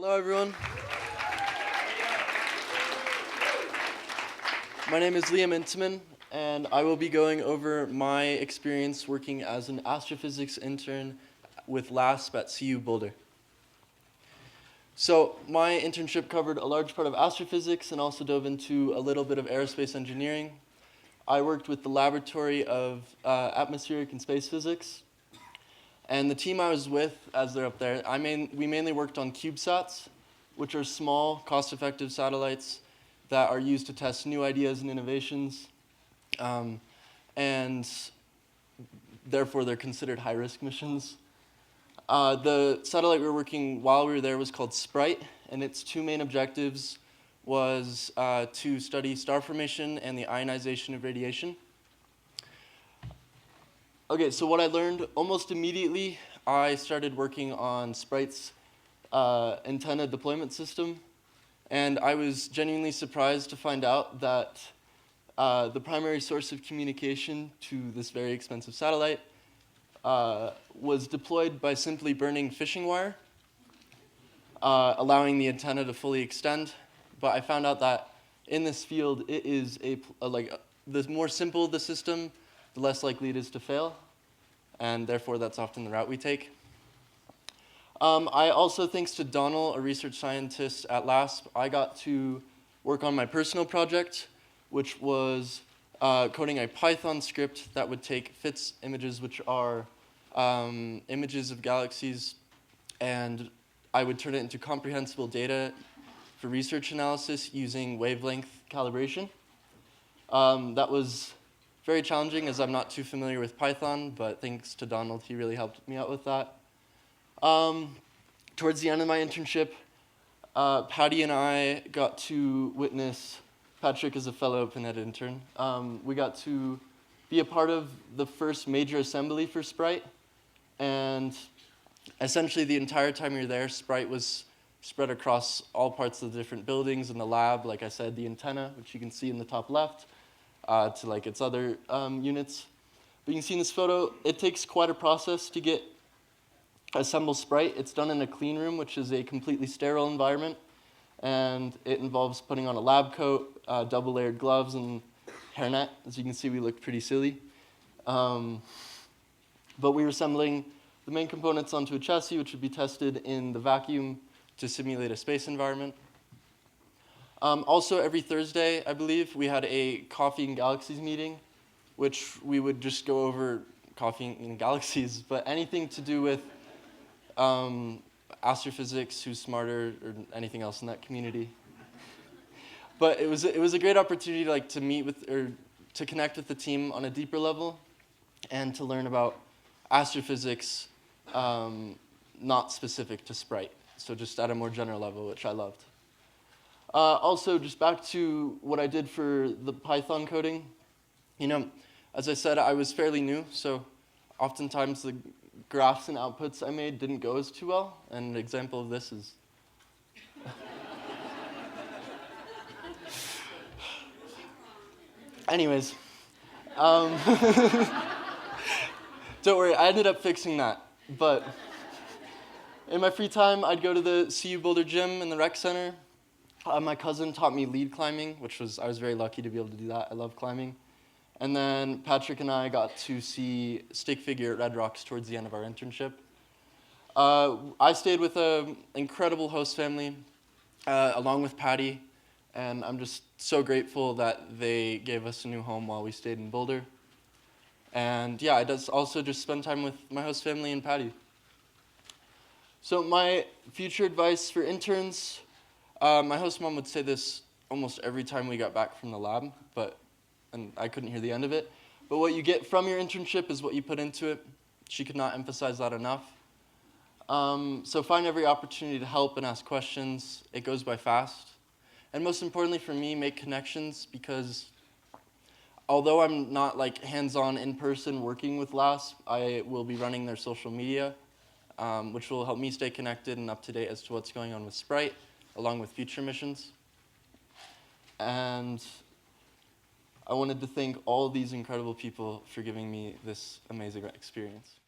Hello, everyone. My name is Intemann, and I will be going over my experience working as an astrophysics intern with LASP at CU Boulder. So my internship covered a large part of astrophysics and also dove into a little bit of aerospace engineering. I worked with the Laboratory of Atmospheric and Space Physics. And the team I was with, as they're up there, we mainly worked on CubeSats, which are small, cost-effective satellites that are used to test new ideas and innovations. And therefore, they're considered high-risk missions. The satellite we were working while we were there was called Sprite, and its two main objectives was to study star formation and the ionization of radiation. Okay, so what I learned almost immediately, I started working on Sprite's antenna deployment system, and I was genuinely surprised to find out that the primary source of communication to this very expensive satellite was deployed by simply burning fishing wire, allowing the antenna to fully extend. But I found out that in this field, it is the more simple the system, the less likely it is to fail, and therefore that's often the route we take. I also, thanks to Donald, a research scientist at LASP, I got to work on my personal project, which was coding a Python script that would take FITS images, which are images of galaxies, and I would turn it into comprehensible data for research analysis using wavelength calibration. That was very challenging as I'm not too familiar with Python, but thanks to Donald, he really helped me out with that. Towards the end of my internship, Patty and I got to witness, Patrick is a fellow Pinhead intern, we got to be a part of the first major assembly for Sprite, and essentially the entire time we were there, Sprite was spread across all parts of the different buildings in the lab, like I said, the antenna, which you can see in the top left, to its other units. But you can see in this photo, it takes quite a process to assemble Sprite. It's done in a clean room, which is a completely sterile environment, and it involves putting on a lab coat, double-layered gloves, and hairnet. As you can see, we look pretty silly. But we were assembling the main components onto a chassis, which would be tested in the vacuum to simulate a space environment. Also, every Thursday, I believe, we had a Coffee and Galaxies meeting, which we would just go over coffee and galaxies, but anything to do with astrophysics, who's smarter, or anything else in that community. But it was a great opportunity to meet with, or to connect with the team on a deeper level, and to learn about astrophysics not specific to Sprite, so just at a more general level, which I loved. Also, just back to what I did for the Python coding. As I said, I was fairly new, so oftentimes the graphs and outputs I made didn't go as too well, and an example of this is anyways, don't worry, I ended up fixing that, but in my free time, I'd go to the CU Boulder gym in the rec center. My cousin taught me lead climbing, I was very lucky to be able to do that. I love climbing. And then Patrick and I got to see stick figure at Red Rocks towards the end of our internship. I stayed with an incredible host family, along with Patty, and I'm just so grateful that they gave us a new home while we stayed in Boulder. And yeah, I also just spend time with my host family and Patty. So my future advice for interns, my host mom would say this almost every time we got back from the lab, and I couldn't hear the end of it. But what you get from your internship is what you put into it. She could not emphasize that enough. So find every opportunity to help and ask questions. It goes by fast. And most importantly for me, make connections, because although I'm not hands-on in person working with LASP, I will be running their social media, which will help me stay connected and up to date as to what's going on with Sprite, along with future missions. And I wanted to thank all of these incredible people for giving me this amazing experience.